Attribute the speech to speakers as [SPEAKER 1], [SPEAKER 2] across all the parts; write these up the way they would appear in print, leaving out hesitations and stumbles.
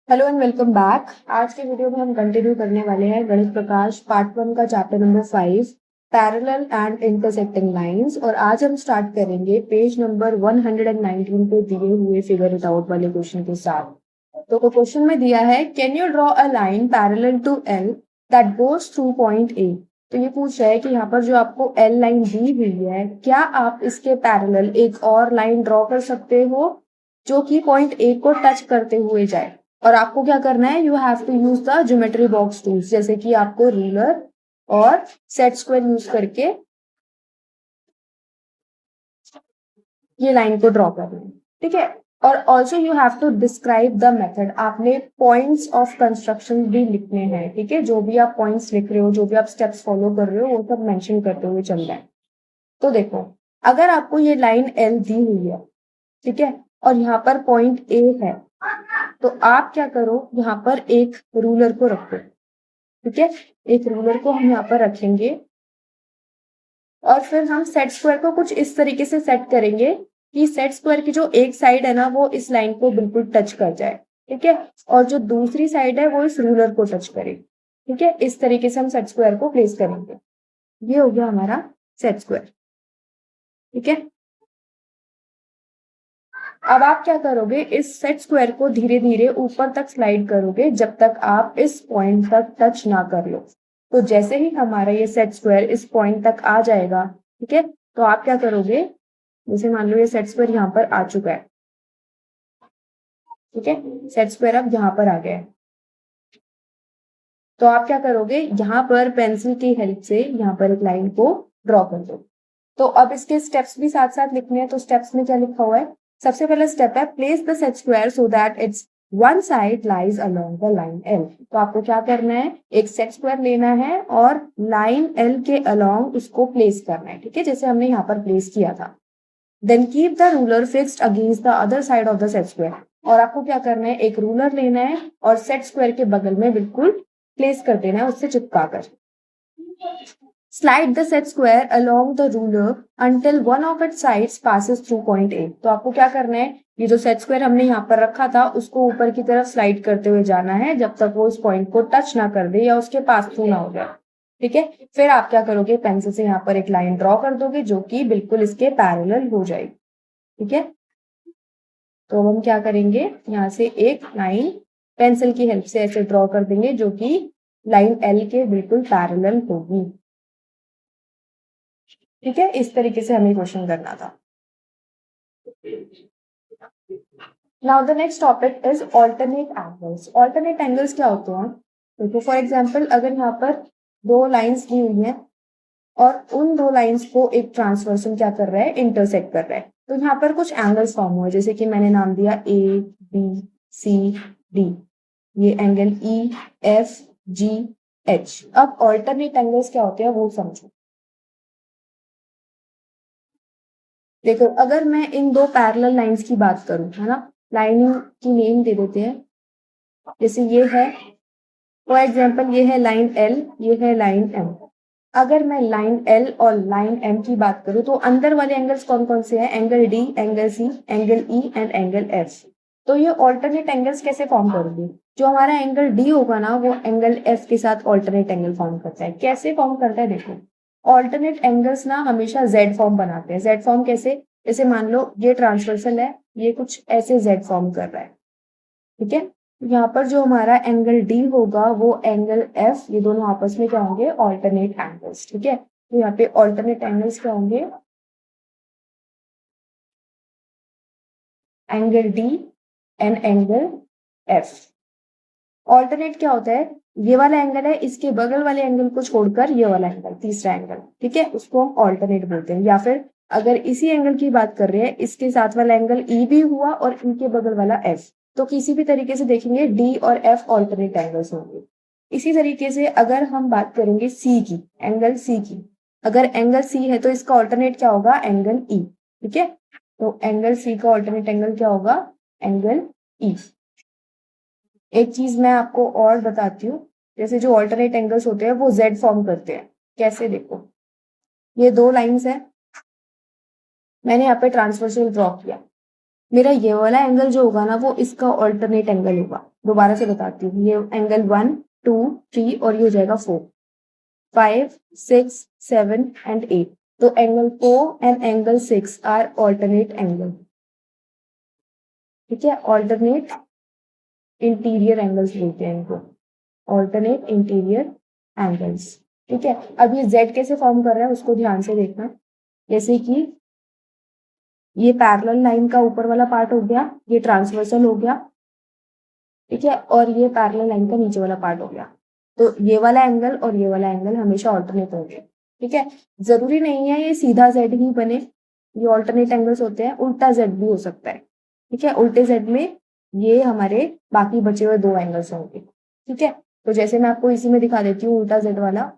[SPEAKER 1] Hello and welcome back. आज के video में हम कंटिन्यू करने वाले हैं गणित प्रकाश पार्ट 1 का chapter number 5 parallel and intersecting lines. और आज हम स्टार्ट करेंगे पेज नंबर 119 पे दिए हुए फिगर इट आउट वाले क्वेश्चन के साथ। तो क्वेश्चन में दिया है can you draw a line parallel to L that goes through point A. तो ये पूछ रहा है कि यहाँ पर जो आपको एल लाइन दी हुई है, क्या आप इसके पैरेलल एक और लाइन ड्रॉ कर सकते हो जो कि पॉइंट ए को टच करते हुए जाए। और आपको क्या करना है, you have to use the geometry box tools, जैसे कि आपको रूलर और सेट स्क्वायर यूज करके ये लाइन को ड्रॉ करना है। ठीक है। और also you have to describe the method. आपने पॉइंट्स ऑफ कंस्ट्रक्शन भी लिखने हैं। ठीक है, जो भी आप पॉइंट्स लिख रहे हो, जो भी आप स्टेप्स फॉलो कर रहे हो, वो सब मेंशन करते हुए चल रहा है। तो देखो, अगर आपको ये लाइन एल दी हुई है, ठीक है, और यहाँ पर पॉइंट ए है, तो आप क्या करो, यहाँ पर एक रूलर को रखो। ठीक है, एक रूलर को हम यहाँ पर रखेंगे और फिर हम सेट स्क्वायर को कुछ इस तरीके से सेट करेंगे कि सेट स्क्वायर की जो एक साइड है ना, वो इस लाइन को बिल्कुल टच कर जाए। ठीक है, और जो दूसरी साइड है वो इस रूलर को टच करे। ठीक है, इस तरीके से हम सेट स्क्वायर को प्लेस करेंगे। ये हो गया हमारा सेट स्क्वायर। ठीक है, अब आप क्या करोगे, इस सेट स्क्वायर को धीरे धीरे ऊपर तक स्लाइड करोगे जब तक आप इस पॉइंट तक टच ना कर लो। तो जैसे ही हमारा ये सेट स्क्वायर इस पॉइंट तक आ जाएगा, ठीक है, तो आप क्या करोगे, जैसे मान लो ये सेट स्क्वायर यहाँ पर आ चुका है। ठीक है, सेट स्क्वायर अब यहाँ पर आ गया है। तो आप क्या करोगे, यहाँ पर पेंसिल की हेल्प से यहाँ पर एक लाइन को ड्रॉ कर दो। तो अब इसके स्टेप्स भी साथ साथ लिखने हैं। तो स्टेप्स में क्या लिखा हुआ है, सबसे पहला स्टेप है place the set square so that it's one side lies along the line L. तो आपको क्या करना है, एक सेट स्क्वायर लेना है और लाइन एल के अलोंग उसको प्लेस करना है। ठीक है, जैसे हमने यहाँ पर प्लेस किया था। Then keep the ruler fixed against the other side of the set square. और आपको क्या करना है, एक रूलर लेना है और सेट स्क्वायर के बगल में बिल्कुल प्लेस कर देना है, उससे चिपका कर। Slide the set square along the ruler until one of its sides passes through point A। तो आपको क्या करना है, ये जो सेट स्क्वायर हमने यहाँ पर रखा था उसको ऊपर की तरफ स्लाइड करते हुए जाना है जब तक वो इस पॉइंट को टच ना कर दे या उसके पास थ्रू ना हो जाए। ठीक है, फिर आप क्या करोगे, पेंसिल से यहाँ पर एक लाइन ड्रॉ कर दोगे जो कि बिल्कुल इसके पैरेलल हो जाएगी। ठीक है, तो हम क्या करेंगे, यहाँ से एक लाइन पेंसिल की हेल्प से ऐसे ड्रॉ कर देंगे जो कि लाइन एल के बिल्कुल पैरेलल होगी। ठीक है, इस तरीके से हमें क्वेश्चन करना था। Now the next topic is alternate angles. Alternate angles क्या होते हैं, देखो फॉर एग्जांपल अगर यहाँ पर दो लाइंस दी हुई हैं और उन दो लाइंस को एक ट्रांसवर्सन क्या कर रहा है, इंटरसेक्ट कर रहा है, तो यहाँ पर कुछ एंगल्स फॉर्म हुए, जैसे कि मैंने नाम दिया ए बी सी डी। ये angle E F G H. अब ऑल्टरनेट एंगल्स क्या होते हैं वो समझो। देखो, अगर मैं इन दो पैरेलल लाइंस की बात करूं, है ना, लाइन की नेम दे देते हैं। जैसे ये है, फॉर एग्जांपल ये है लाइन एल, ये है लाइन एम। अगर मैं लाइन एल और लाइन एम की बात करूं तो अंदर वाले एंगल्स कौन कौन से हैं, angle D, angle C, angle E and angle F. तो ये ऑल्टरनेट एंगल्स कैसे फॉर्म करेंगे, जो हमारा एंगल डी होगा ना, वो एंगल एफ के साथ ऑल्टरनेट एंगल फॉर्म करता है। कैसे फॉर्म करता है, देखो, ऑल्टरनेट एंगल्स ना हमेशा जेड फॉर्म बनाते हैं। जेड फॉर्म कैसे, जैसे मान लो ये ट्रांसवर्सल है, ये कुछ ऐसे जेड फॉर्म कर रहा है। ठीक है, यहाँ पर जो हमारा एंगल डी होगा वो एंगल एफ, ये दोनों आपस में क्या होंगे, ऑल्टरनेट एंगल्स। ठीक है, तो यहाँ पे ऑल्टरनेट एंगल्स क्या होंगे, angle D and angle F. Alternate क्या होता है, ये वाला एंगल है, इसके बगल वाले एंगल को छोड़कर ये वाला एंगल, तीसरा एंगल, ठीक है, उसको हम ऑल्टरनेट बोलते हैं। या फिर अगर इसी एंगल की बात कर रहे हैं, इसके साथ वाला एंगल ई भी हुआ और इनके बगल वाला एफ, तो किसी भी तरीके से देखेंगे डी और एफ ऑल्टरनेट एंगल्स होंगे। इसी तरीके से अगर हम बात करेंगे सी की, एंगल सी की, अगर एंगल सी है तो इसका ऑल्टरनेट क्या होगा, एंगल ई। ठीक है, तो एंगल सी का ऑल्टरनेट एंगल क्या होगा, एंगल ई। एक चीज मैं आपको और बताती हूँ, जैसे जो ऑल्टरनेट एंगल्स होते हैं वो जेड फॉर्म करते हैं। कैसे, देखो, ये दो लाइंस है, मैंने यहाँ पे ट्रांसवर्सल ड्रॉ किया। मेरा ये वाला एंगल जो होगा ना वो इसका ऑल्टरनेट एंगल होगा। दोबारा से बताती हूँ, ये एंगल 1 2 3 और ये हो जाएगा 4 5 6 7 एंड 8। तो angle 4 and angle 6 are alternate angle. ठीक है, ऑल्टरनेट इंटीरियर एंगल्स बोलते हैं इनको, ऑल्टरनेट इंटीरियर एंगल्स। ठीक है, अब ये जेड कैसे फॉर्म कर रहा है उसको ध्यान से देखना। जैसे कि ये पैरेलल लाइन का ऊपर वाला पार्ट हो गया, ये ट्रांसवर्सल हो गया, ठीक है, और ये पैरेलल लाइन का नीचे वाला पार्ट हो गया। तो ये वाला एंगल और ये वाला एंगल हमेशा ऑल्टरनेट होंगे। ठीक है, जरूरी नहीं है ये सीधा जेड ही बने, ये ऑल्टरनेट एंगल्स होते हैं, उल्टा जेड भी हो सकता है। ठीक है, उल्टे जेड में ये हमारे बाकी बचे हुए दो एंगल्स होंगे। ठीक है, तो जैसे मैं आपको इसी में दिखा देती हूँ उल्टा जेड वाला।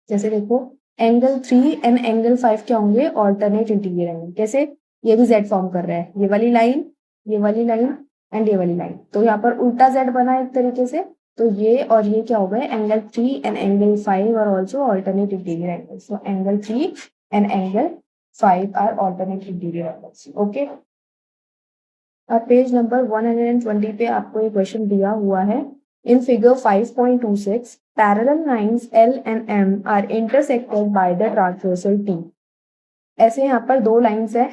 [SPEAKER 1] जैसे देखो, एंगल 3 एंड एंगल 5 क्या होंगे, ऑल्टरनेट इंटीरियर एंगल। कैसे, ये भी जेड फॉर्म कर रहा है, ये वाली लाइन, ये वाली लाइन एंड ये वाली लाइन, तो यहाँ पर उल्टा जेड बना एक तरीके से। तो ये और ये क्या हो गए, angle 3 and angle 5 are also alternate interior angle. So angle 3 and angle 5 are alternate interior angles. Okay, अब पेज नंबर 120 पे आपको एक क्वेश्चन दिया हुआ है। In figure 5.26, parallel lines L and M are intersected by the transversal T. ऐसे यहाँ पर दो लाइंस है,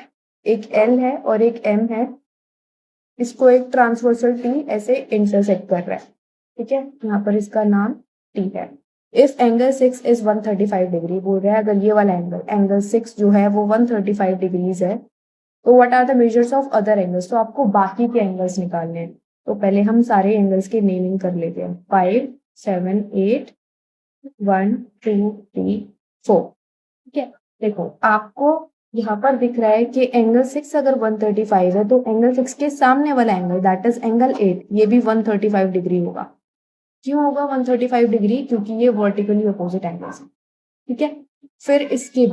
[SPEAKER 1] एक L है और एक M है, इसको एक ट्रांसवर्सल T ऐसे इंटरसेक्ट कर रहा है। ठीक है, यहाँ पर इसका नाम T है। इफ एंगल 6 इज 135 डिग्री, बोल रहा है अगर ये वाला एंगल 6 जो है वो 135 डिग्रीज है, तो what are the measures of other angles, तो आपको बाकी के एंगल्स निकालने हैं। तो पहले हम सारे एंगल्स की नेमिंग कर लेते हैं, 5 7 8 1 2 3 4। ठीक है, देखो आपको यहाँ पर दिख रहा है कि एंगल 6 अगर 135 है तो एंगल 6 के सामने वाला एंगल दैट इज एंगल 8 ये भी 135 डिग्री होगा। क्यों होगा 135 डिग्री, क्योंकि ये वर्टिकली अपोजिट एंगल्स है। ठीक है, फिर इसके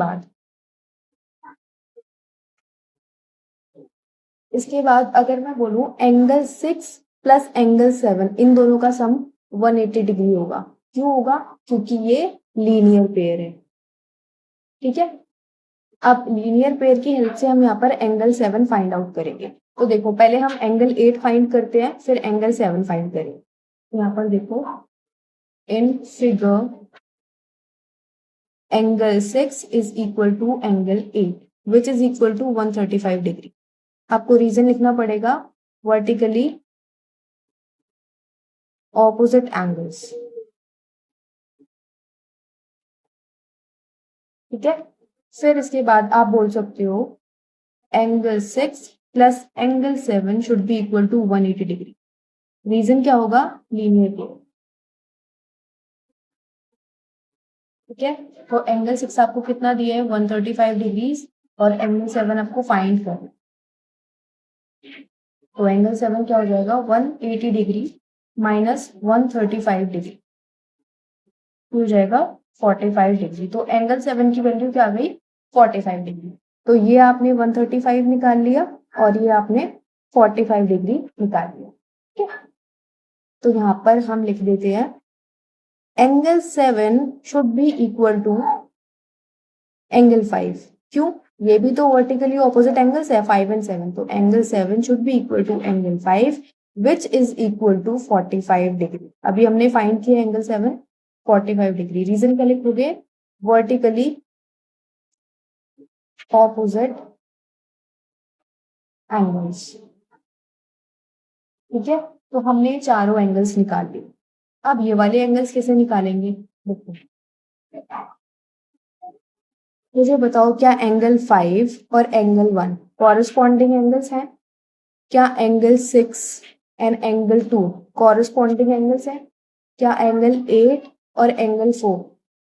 [SPEAKER 1] बाद अगर मैं बोलूं एंगल 6 प्लस एंगल 7 इन दोनों का सम 180 डिग्री होगा। क्यों होगा, क्योंकि ये लीनियर पेयर है। ठीक है, अब लीनियर पेयर की हेल्प से हम यहाँ पर एंगल 7 फाइंड आउट करेंगे। तो देखो पहले हम एंगल 8 फाइंड करते हैं, फिर एंगल 7 फाइंड करेंगे। तो यहाँ पर देखो, in figure angle 6 is equal to angle 8 which is equal to 135 degree. आपको रीजन लिखना पड़ेगा, वर्टिकली ऑपोजिट एंगल्स। ठीक है, फिर इसके बाद आप बोल सकते हो angle 6 plus angle 7 should be equal to 180 degree. Reason क्या होगा, लीनियर पेयर। ठीक है, तो एंगल 6 आपको कितना दिया है, 135 डिग्रीज, और एंगल 7 आपको फाइंड करना है। तो एंगल 7 क्या हो जाएगा, 180 डिग्री माइनस 135 डिग्री हो जाएगा 45 डिग्री। तो एंगल 7 की वैल्यू क्या आ गई, 45 डिग्री। तो ये आपने 135 निकाल लिया और ये आपने 45 डिग्री निकाल लिया। ठीक है, तो यहाँ पर हम लिख देते हैं angle 7 should be equal to angle 5। क्यों, ये भी तो वर्टिकली ऑपोजिट एंगल्स है 5 एंड 7, तो angle 7 should be equal to angle 5 which is equal to 45 degree. अभी हमने फाइंड किया एंगल 7 45 डिग्री। रीजन क्या लिखोगे, वर्टिकली ऑपोजिट एंगल्स। ठीक है, तो हमने चारों एंगल्स निकाल लिए। अब ये वाले एंगल्स कैसे निकालेंगे, देखो मुझे बताओ, क्या एंगल 5 और एंगल 1 कॉरेस्पॉन्डिंग एंगल्स हैं? क्या angle 6 and angle 2 corresponding angles हैं? क्या एंगल 8 और एंगल 4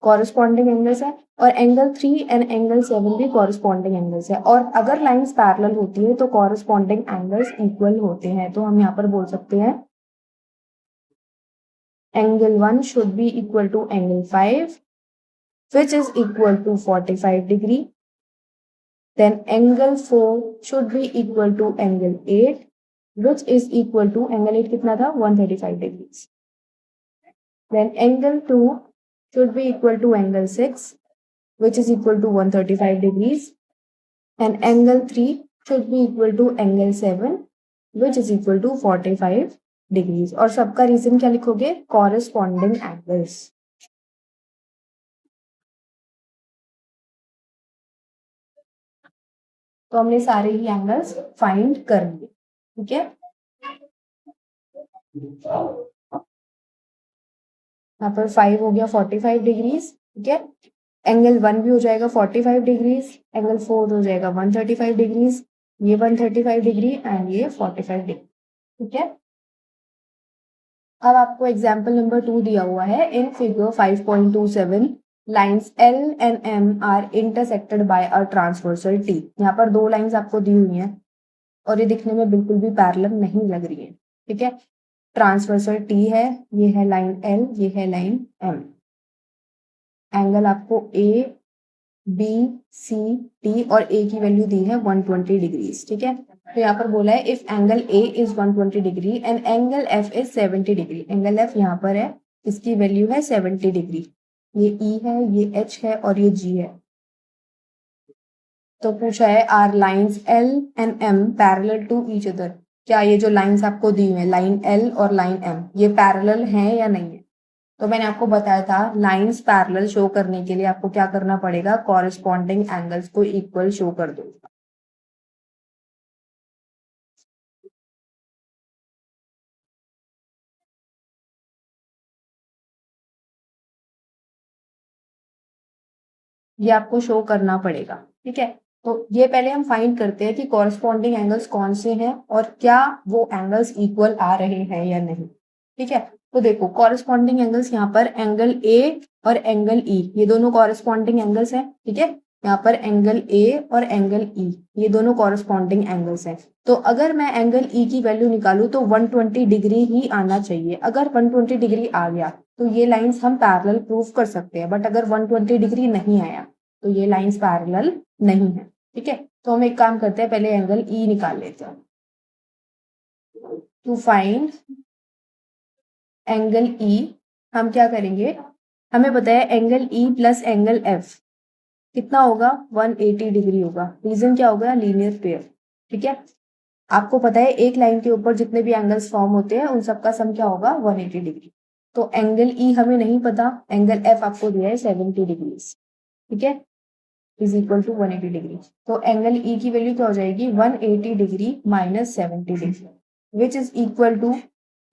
[SPEAKER 1] कॉरेस्पॉन्डिंग एंगल्स है? और एंगल 3 एंड एंगल 7 भी कॉरेस्पॉन्डिंग एंगल्स है। और अगर लाइंस पैरेलल होती है तो कॉरेस्पॉन्डिंग एंगल्स इक्वल होते हैं। तो हम यहाँ पर बोल सकते हैं angle 1 should be equal to angle 5 which is equal to 45 degree. Then angle 4 should be equal to angle 8 which is equal to angle 8 कितना था 135 degrees. then angle 2 should be equal to angle 6, which is equal to 135 degrees, and angle 3 should be equal to angle 7, which is equal to 45 degrees. और सबका reason क्या लिखोगे? Corresponding angles. तो हमने सारे ही angles find कर लिए, ठीक है। यहाँ पर 5 हो गया 45 डिग्रीज, ठीक है। एंगल 1 भी हो जाएगा 45 डिग्रीज, एंगल 4 हो जाएगा 135 डिग्रीज, ये 135 डिग्री एंड ये 45 डिग्री, ठीक है। अब आपको एग्जाम्पल नंबर 2 दिया हुआ है। In figure 5.27 lines L and M are intersected by a transversal T। यहाँ पर दो लाइन्स आपको दी हुई हैं और ये दिखने में बिल्कुल भी पैरेलल नहीं लग रही है, ठीक है। ट्रांसवर्सल T है, ये है लाइन L, ये है लाइन M। एंगल आपको A, B, C, T और A की वैल्यू दी है 120 डिग्रीज, ठीक है। तो यहाँ पर बोला है if angle A is 120 degree and angle F is 70 degree. Angle F यहाँ पर है, इसकी वैल्यू है 70 डिग्री। ये E है, ये H है और ये G है। तो पूछा है are lines L and M parallel to each other. क्या ये जो लाइन्स आपको दी हुई है लाइन L और लाइन M, ये पैरेलल हैं या नहीं है? तो मैंने आपको बताया था लाइन्स पैरेलल शो करने के लिए आपको क्या करना पड़ेगा? कॉरेस्पॉन्डिंग एंगल्स को इक्वल शो कर दो। ये आपको शो करना पड़ेगा, ठीक है। तो ये पहले हम फाइंड करते हैं कि कॉरेस्पॉन्डिंग एंगल्स कौन से हैं और क्या वो एंगल्स इक्वल आ रहे हैं या नहीं, ठीक है। तो देखो कॉरेस्पॉन्डिंग एंगल्स यहाँ पर एंगल ए और एंगल ई, ये दोनों कॉरेस्पॉन्डिंग एंगल्स हैं, ठीक है। यहाँ पर एंगल ए और एंगल ई, ये दोनों कॉरेस्पॉन्डिंग एंगल्स हैं। तो अगर मैं एंगल ई की वैल्यू निकालूं तो 120 डिग्री ही आना चाहिए। अगर 120 डिग्री आ गया तो ये लाइंस हम पैरेलल प्रूव कर सकते हैं, बट अगर 120 डिग्री नहीं आया तो ये लाइंस पैरेलल नहीं है, ठीक है। तो हम एक काम करते हैं, पहले एंगल ई निकाल लेते हैं। टू फाइंड एंगल ई हम क्या करेंगे, हमें पता है angle E plus angle F कितना होगा? 180 डिग्री होगा। रीजन क्या होगा? लीनियर पेयर, ठीक है। आपको पता है एक लाइन के ऊपर जितने भी एंगल्स फॉर्म होते हैं उन सबका सम क्या होगा? 180 डिग्री। तो एंगल ई हमें नहीं पता, एंगल एफ आपको दिया है 70 डिग्री, ठीक है, इज इक्वल टू 180 डिग्री। तो एंगल ई की वैल्यू क्या हो जाएगी? 180 degree minus 70 degree, which is equal to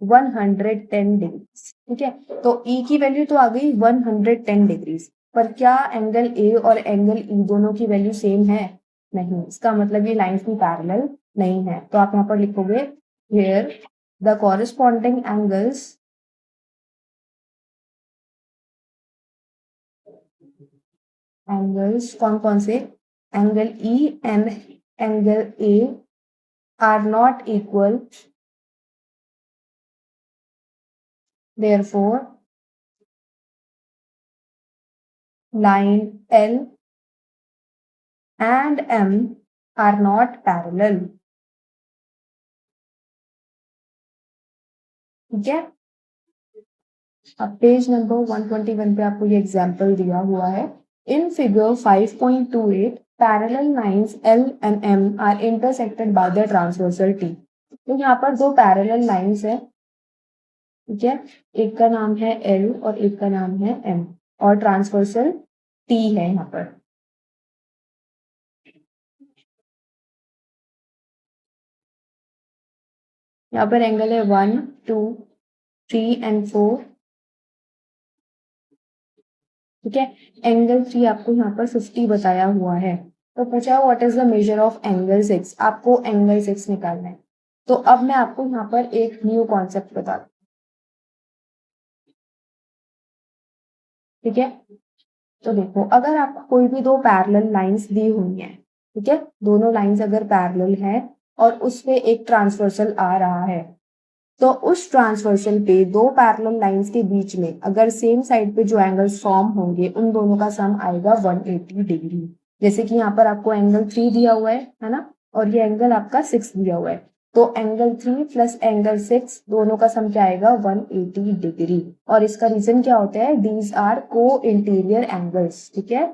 [SPEAKER 1] 110 degree, ठीक है। तो ई की वैल्यू तो आ गई 110 डिग्रीज, पर क्या एंगल ए और एंगल ई दोनों की वैल्यू सेम है? नहीं। इसका मतलब ये लाइंस भी पैरेलल नहीं है। तो आप यहाँ पर लिखोगे हियर द कॉरेस्पॉन्डिंग एंगल्स कौन कौन से? Angle E and angle A R not equal, therefore line L and M are not parallel, ठीक है। अब पेज नंबर 121 पे आपको ये एग्जाम्पल दिया हुआ है। In figure 5.28 parallel lines L and M are intersected by the transversal T। तो यहाँ पर दो पैरेलल लाइंस है, ठीक है। एक का नाम है L और एक का नाम है M और ट्रांसवर्सल T है यहाँ पर। यहाँ पर एंगल है 1, 2, 3 एंड 4, ठीक है। एंगल 3 आपको यहाँ पर 50 बताया हुआ है। तो पूछा है what is the measure of angle 6। आपको एंगल 6 निकालना है। तो अब मैं आपको यहाँ पर एक न्यू कॉन्सेप्ट बता दूं, ठीक है। तो देखो अगर आपको कोई भी दो पैरेलल लाइंस दी हुई हैं, ठीक है, दोनों लाइंस अगर पैरेलल है और उस पे एक ट्रांसवर्सल आ रहा है, तो उस ट्रांसवर्सल पे दो पैरेलल लाइंस के बीच में अगर सेम साइड पे जो एंगल्स फॉर्म होंगे उन दोनों का सम आएगा 180 डिग्री। जैसे कि यहाँ पर आपको एंगल 3 दिया हुआ है ना, और ये एंगल आपका 6 दिया हुआ है। तो एंगल 3 प्लस एंगल 6 दोनों का सम क्या आएगा 180 डिग्री। और इसका रीजन क्या होता है, these are co interior angles, ठीक है,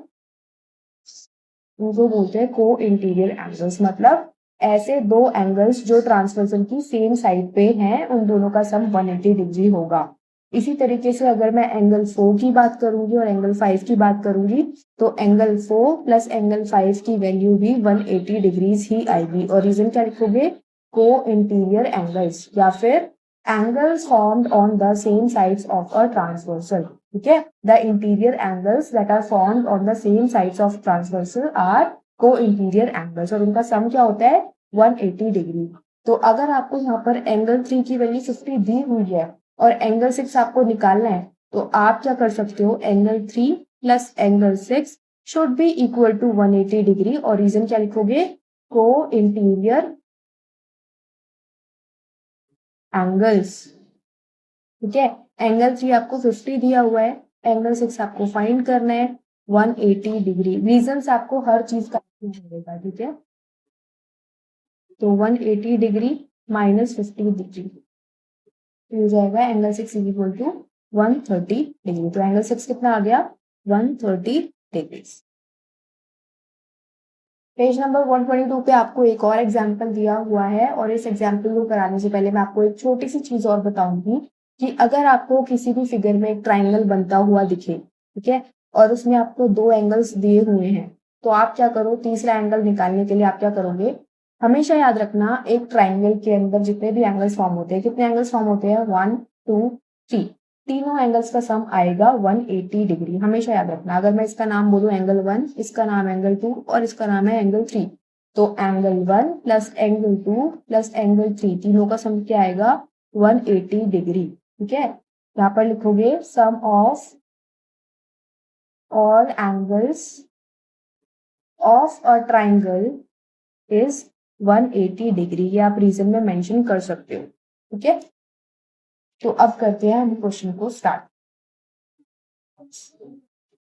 [SPEAKER 1] इनको बोलते हैं को इंटीरियर एंगल्स, मतलब ऐसे दो एंगल्स जो ट्रांसवर्सल की सेम साइड पे हैं, उन दोनों का सम 180 डिग्री होगा। इसी तरीके से अगर मैं एंगल 4 की बात करूंगी और एंगल 5 की बात करूंगी, तो एंगल 4 प्लस एंगल 5 की वैल्यू भी 180 डिग्रीज ही आएगी। और रीजन क्या लिखोगे, को इंटीरियर एंगल्स या फिर angles formed on the same sides of a transversal, ठीक है, the interior angles that are formed on the same sides of transversal are co interior angles, और उनका सम क्या होता है 180 डिग्री। तो अगर आपको यहाँ पर एंगल 3 की वैल्यू 50 दी हुई है और एंगल 6 आपको निकालना है, तो आप क्या कर सकते हो, angle 3 plus angle 6 should be equal to 180 degree. और रीजन क्या लिखोगे, को इंटीरियर एंगल्स, ठीक है। एंगल 3 आपको 50 दिया हुआ है, एंगल 6 आपको फाइंड करना है 180 डिग्री। रीजन आपको हर चीज का मिलेगा, ठीक है। तो 180 डिग्री माइनस 50 डिग्री हो जाएगा angle 6 is equal to 130 degree. तो एंगल 6 कितना आ गया 130 डिग्री। पेज नंबर 122 पे आपको एक और एग्जाम्पल दिया हुआ है, और इस एग्जाम्पल को कराने से पहले मैं आपको एक छोटी सी चीज और बताऊंगी कि अगर आपको किसी भी फिगर में एक ट्राइंगल बनता हुआ दिखे, ठीक है, और उसमें आपको दो एंगल्स दिए हुए हैं, तो आप क्या करो, तीसरा एंगल निकालने के लिए आप क्या करोगे, हमेशा याद रखना एक ट्राइंगल के अंदर जितने भी एंगल्स फॉर्म होते हैं, कितने एंगल्स फॉर्म होते हैं 1 2 3, तीनों एंगल्स का सम आएगा 180 डिग्री, हमेशा याद रखना। अगर मैं इसका नाम बोलूं एंगल 1, इसका नाम एंगल 2 और इसका नाम है एंगल 3, तो angle 1 plus angle 2 plus angle 3 तीनों का सम क्या आएगा 180 डिग्री, ठीक है। यहाँ पर लिखोगे sum of all angles of a triangle is 180 degree, ये आप रीजन में मेंशन कर सकते हो, ठीक है। तो अब करते हैं हम क्वेश्चन को स्टार्ट।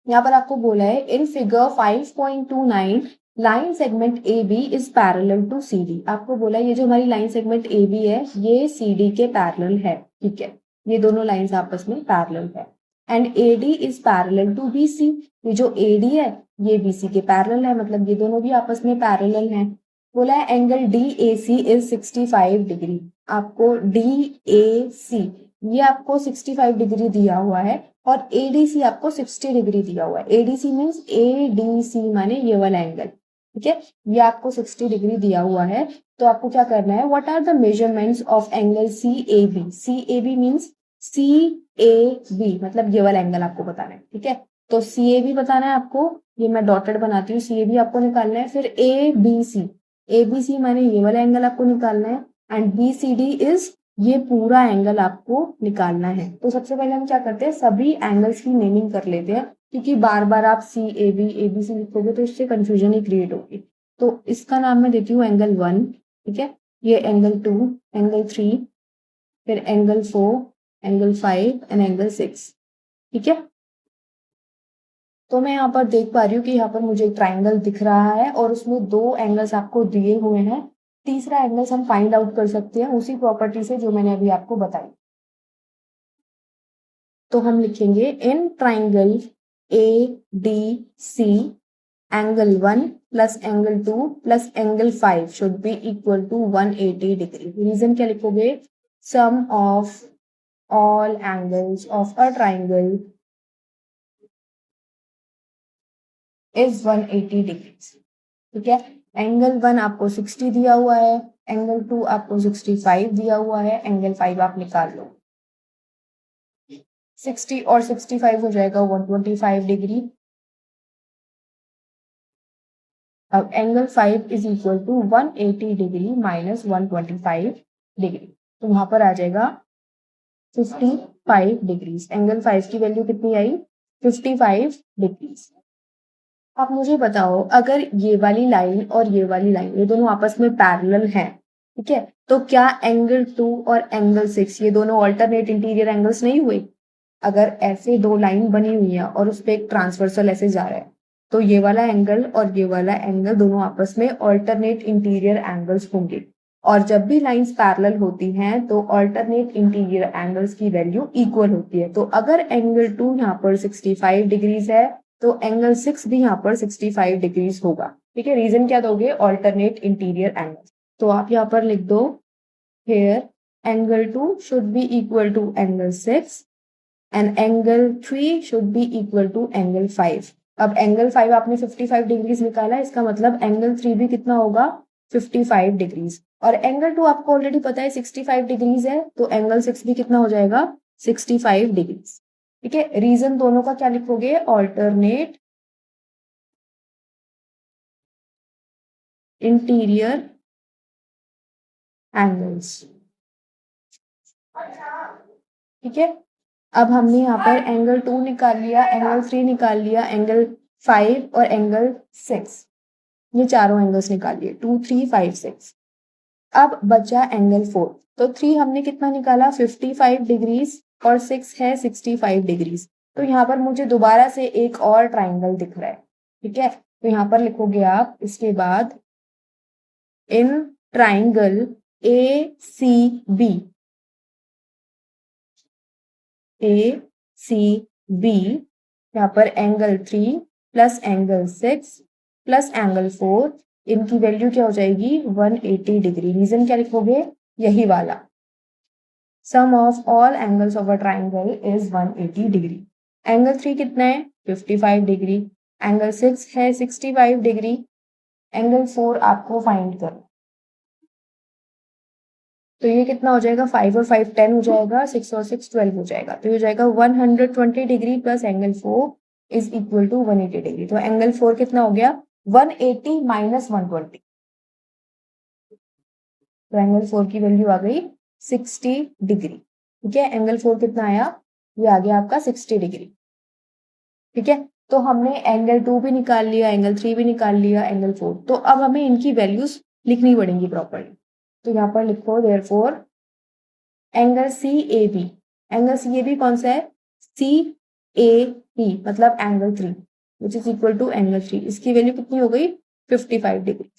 [SPEAKER 1] यहाँ पर आपको बोला है in figure 5.29 line segment A B is parallel to C D. आपको बोला है ये जो हमारी लाइन सेगमेंट ए बी है ये सी डी के पैरेलल है, ठीक है, ये दोनों लाइंस आपस में पैरेलल है। And A D is parallel to B C, ये जो ए डी है ये बी सी के पैरेलल है, मतलब ये दोनों भी आपस में पैरेलल हैं। बोला है angle D A C is 65 degree. आपको डी ए सी ये आपको 65 डिग्री दिया हुआ है और एडीसी आपको 60 डिग्री दिया हुआ है। एडीसी मीन्स एडीसी माने ये वाला एंगल, ठीक है, ये आपको 60 डिग्री दिया हुआ है। तो आपको क्या करना है, what are the measurements of angle C A B. C A B means C A B मतलब ये वाला एंगल आपको बताना है, ठीक है। तो सी ए बी बताना है आपको, ये मैं डॉटेड बनाती हूँ, सी ए बी आपको निकालना है। फिर ए बी सी माने ये वाला एंगल आपको निकालना है। And B C D is ये पूरा एंगल आपको निकालना है। तो सबसे पहले हम क्या करते हैं, सभी एंगल्स की नेमिंग कर लेते हैं, क्योंकि बार बार आप सी ए बी सी लिखोगे तो इससे कंफ्यूजन ही क्रिएट होगी। तो इसका नाम मैं देती हूँ एंगल 1, ठीक है, ये एंगल 2, एंगल 3, फिर एंगल 4, एंगल 5 एंड एंगल 6, ठीक है। तो मैं यहाँ पर देख पा रही हूँ कि यहाँ पर मुझे एक ट्राइंगल दिख रहा है और उसमें दो एंगल्स आपको दिए हुए हैं। तीसरा एंगल्स हम फाइंड आउट कर सकते हैं उसी प्रॉपर्टी से जो मैंने अभी आपको बताई। तो हम लिखेंगे in triangle A D C angle 1 plus angle 2 plus angle 5 should be equal to 180 degree. Reason क्या लिखोगे, sum of all angles of a triangle is 180 degree, ठीक है। एंगल 1 आपको 60 दिया हुआ है, एंगल 2 आपको 65 दिया हुआ है, एंगल 5 आप निकाल लो। 60 और 65 हो जाएगा 125 डिग्री। अब angle 5 is equal to 180 degree minus 125 degree, तो वहां पर आ जाएगा 55 डिग्रीज। एंगल 5 की वैल्यू कितनी आई 55 डिग्रीज। अब मुझे बताओ अगर ये वाली लाइन और ये वाली लाइन ये दोनों आपस में पैरेलल हैं, ठीक है, तो क्या एंगल 2 और एंगल 6 ये दोनों ऑल्टरनेट इंटीरियर एंगल्स नहीं हुए। अगर ऐसे दो लाइन बनी हुई है और उस पर एक ट्रांसवर्सल ऐसे जा रहा है, तो ये वाला एंगल और ये वाला एंगल दोनों आपस में ऑल्टरनेट इंटीरियर एंगल्स होंगे। और जब भी लाइंस पैरेलल होती हैं तो अल्टरनेट इंटीरियर एंगल्स की वैल्यू इक्वल होती है। तो अगर एंगल 2 यहाँ पर 65 डिग्रीज है तो एंगल 6 भी यहाँ पर 65 डिग्रीज होगा। ठीक है, रीजन क्या दोगे? Alternate interior angles. तो आप यहाँ पर लिख दो here angle 2 should be equal to angle 6 and angle 3 should be equal to angle 5। अब एंगल 5 आपने 55 डिग्रीज निकाला, इसका मतलब एंगल 3 भी कितना होगा? 55 डिग्रीज। और एंगल 2 आपको ऑलरेडी पता है 65 डिग्रीज है, तो एंगल 6 भी कितना हो जाएगा? 65 डिग्रीज। ठीक है, रीजन दोनों का क्या लिखोगे? Alternate interior angles. ठीक है, अब हमने यहाँ पर एंगल 2 निकाल लिया, एंगल 3 निकाल लिया, एंगल 5 और एंगल 6, ये चारों एंगल्स निकाल लिए, 2, 3, 5, 6। अब बचा एंगल 4। तो 3 हमने कितना निकाला? 55 डिग्रीज और 6 है 65 डिग्रीज। तो यहाँ पर मुझे दोबारा से एक और ट्राइंगल दिख रहा है। ठीक है, तो यहाँ पर लिखोगे आप इसके बाद इन ट्राइंगल ACB, ACB यहाँ पर angle 3 plus angle 6 plus angle 4, इनकी वैल्यू क्या हो जाएगी? 180 डिग्री। रीजन क्या लिखोगे? यही वाला, sum of all angles of a triangle is 180 degree. Angle 3 कितना है? 55 डिग्री। एंगल 6 है 65 डिग्री। एंगल 4 आपको फाइंड करना। तो ये कितना हो जाएगा? 5 और 5 10 हो जाएगा, 6 और 6 12 हो जाएगा। तो ये हो जाएगा 120 degree plus angle 4 is equal to 180 degree. तो एंगल 4 कितना हो गया? 180 माइनस 120। तो एंगल 4 की वैल्यू आ गई 60 डिग्री। ठीक है, एंगल 4 कितना आया? ये आ गया आपका 60 डिग्री। ठीक है, तो हमने एंगल 2 भी निकाल लिया, एंगल 3 भी निकाल लिया, एंगल 4। तो अब हमें इनकी वैल्यूज लिखनी पड़ेंगी प्रॉपर्ली। तो यहाँ पर लिखो therefore angle CAB, angle CAB कौन सा है? CAB मतलब angle 3 which is equal to angle 3। इसकी वैल्यू कितनी हो गई? 55 डिग्री।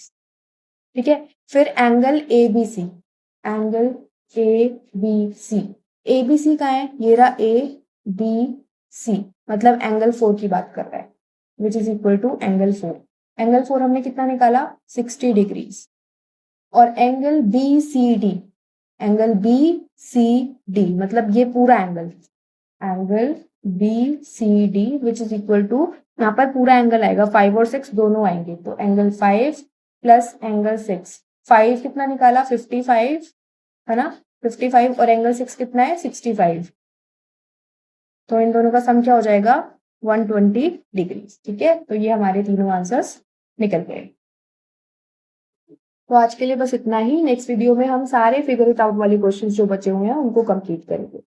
[SPEAKER 1] ठीक है, फिर angle ABC, angle ABC, ABC का है? ये रहा ABC, मतलब एंगल 4 की बात कर रहा है, which is equal to angle 4। Angle 4 हमने कितना निकाला? 60 डिग्रीज। और एंगल BCD, एंगल BCD मतलब ये पूरा angle, angle BCD which is equal to, यहाँ पर पूरा एंगल आएगा, 5 और 6 दोनों आएंगे। तो एंगल 5 प्लस एंगल 6, 5 कितना निकाला? 55 है ना, 55 और एंगल 6 कितना है? 65। तो इन दोनों का सम क्या हो जाएगा? 120 डिग्री। ठीक है, तो ये हमारे तीनों आंसर्स निकल गए। तो आज के लिए बस इतना ही। नेक्स्ट वीडियो में हम सारे फिगर इट आउट वाले क्वेश्चंस जो बचे हुए हैं उनको कंप्लीट करेंगे।